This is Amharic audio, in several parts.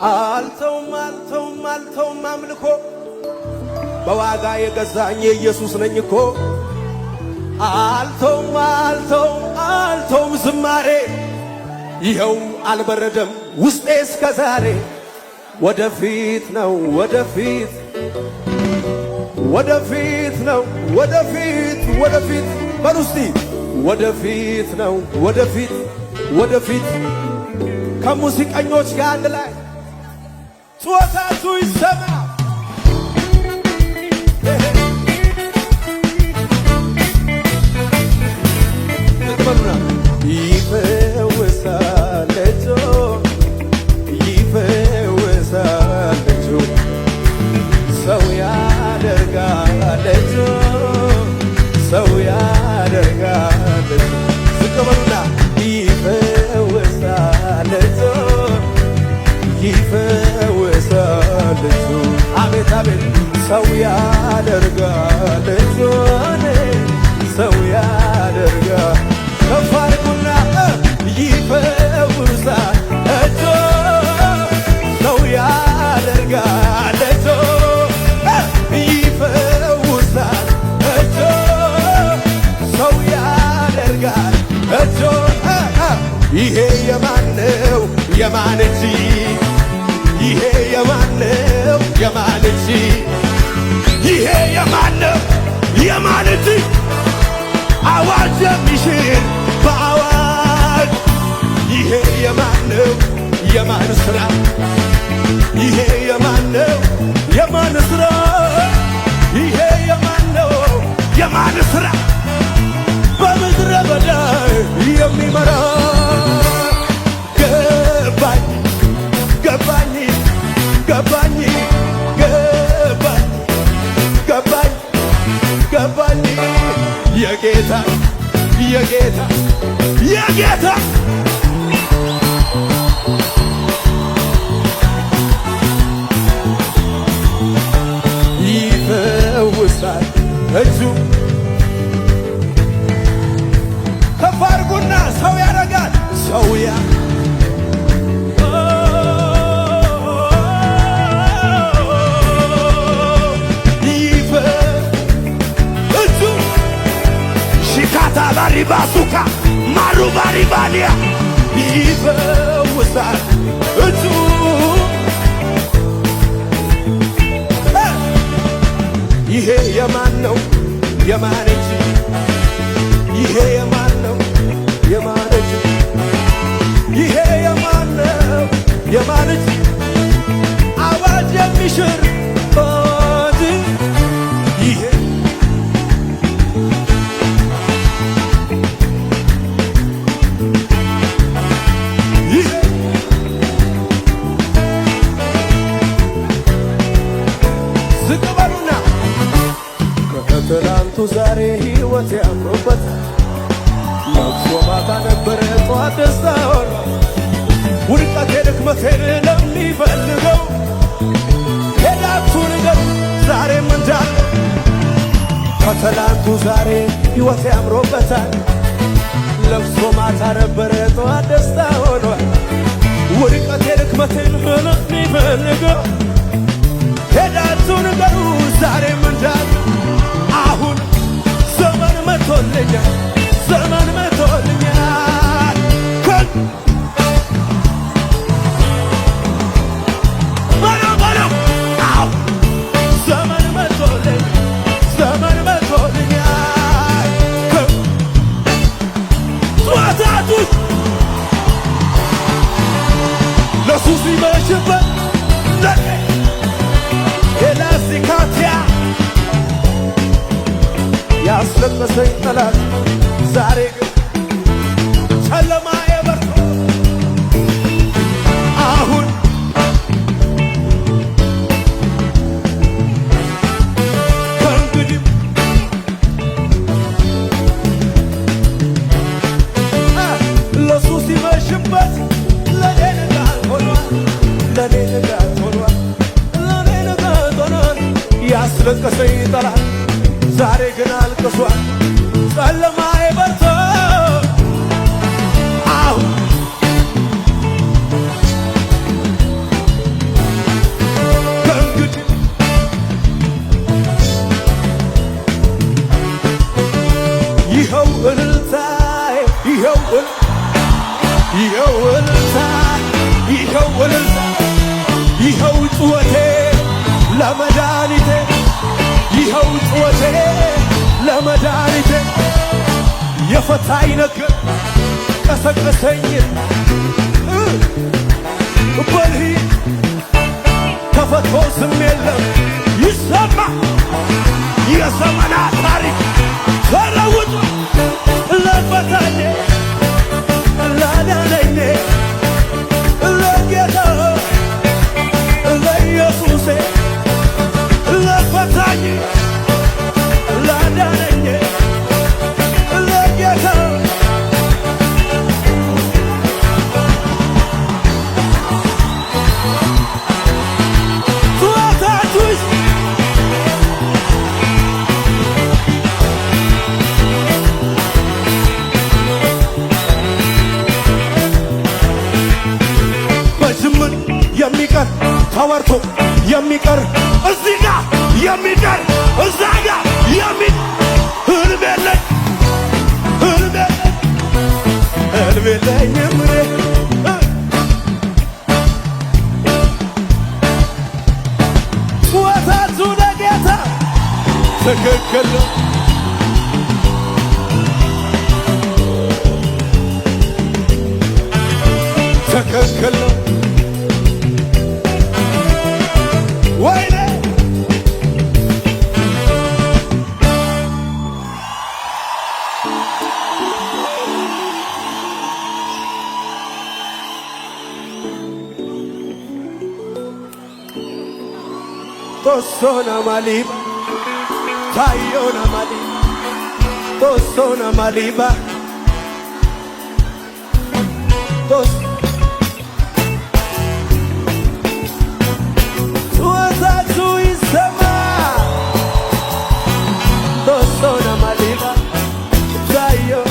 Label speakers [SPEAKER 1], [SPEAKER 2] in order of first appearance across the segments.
[SPEAKER 1] አልተውም አምልኮ በዋጋ የገዛኝ ኢየሱስ ነኝ እኮ። አልተውም ዝማሬ ይኸው አልበረደም ውስጤ እስከ ዛሬ። ወደፊት ነው ወደፊት ነው ወደፊት በሉ እስቲ ወደፊት ነው ወደፊት ከሙዚቀኞች ጋር አንድ ላይ ጩኸታችሁ ይሰማ። ይፈወሳል እጁ ሰው ያደርጋል እጁ ዝቅ በሉና ይፈወሳል እጁ አቤት ሰው ያደርጋል ሰው ያደርጋል ከፍ አድርጉና ይፈውሳል እጁ ሰው ያደርጋል እጁ ይፈውሳል እጁ ሰው ያደርጋል እጁ ይሄ የማነው የማን እጅ ይሄ የማነው የማን እጅ ይሄ የማነው የማን እጅ አዋጅ የሚሽር በአዋጅ ይሄ የማነው የማን ሥራ ይሄ የማነው የማን ሥራ ይሄ የማነው የማን ሥራ በምድረ በዳ የሚመራ ገባኝ የጌታ ይፈውሳል እጁ ከፍ አድርጉና ሰው ያደርጋል ሰው ባሪባሱካ ማሩባሪባሊያ ይፈውሳል እጁ ይሄ የማን ነው የማን እጅ ይሄ የማን ነው የማን እጅ ይሄ የማን ነው የማን እጅ አዋጅ የሚሽር ትናንቱ ዛሬ ሕይወት ያምሮበት ለቅሶ ማታ ነበረ ጠዋት ደስታ ሆነ። ውድቀቴ ድክመቴን ለሚፈልገው ሄዳችሁ ንገሩ ዛሬም እንዳለ ከትናንቱ ዛሬ ሕይወት ያምሮበታል። ለቅሶ ማታ ነበረ ጠዋት ደስታ ሆኗል። ውድቀቴ ድክመቴን ለሚፈልገው ሄዳችሁ ንገሩ ዛሬም እንዳለ አሁን ዘመን መቶልኛል በለው አሁን ዘመን መቶልኛል ጧታቱ ለሱ ሲመሽበት የላስቲካትያ ያስለቀሰኝ ጠላት ዛሬ ግን ጨለማ የበርቶ አሁን ከእንግዲህ ለሱ ሲመሽበት ለኔ ንጋት ሆኗል ያስለቀሰኝ ጠላት ዛሬ ግን አልቅሷል ጨለማዬ በርቶ አሁን ወቴ ለመድኃኒቴ የፈታኝ ነገር ቀሰቀሰኝ በልሂድ ተፈቶ ዝም የለም ይሰማ የዘመናት ታሪክ ተለውጦ ለፈታኝ ላዳነኝ ለጌታ ለኢየሱሴ ለፈታኝ ላዳነኝ ለጌታ ቱዋታቱስ በጅምር የሚቀር ተወርቶ የሚቀር እዚህ ጋ የሚቀር እዛ ጋ ህልም የለኝ ህልም የለኝም ወታቱ ለጌታ ትክክል ነው ትክክል ነው ወይኔ Tosona maliba, tayona maliba, tosona maliba, tos. Tuwazatu isema, tosona maliba, tayo.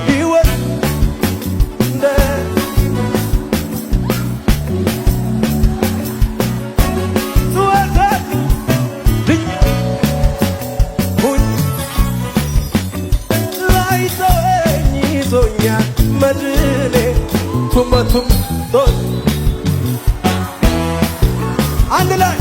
[SPEAKER 1] ሕይወት እንደ ትወታት ድኝ ሁኝ ላይተወኝ ይዞኛል መድኔ ቱመቱም ቶት አንድ ላይ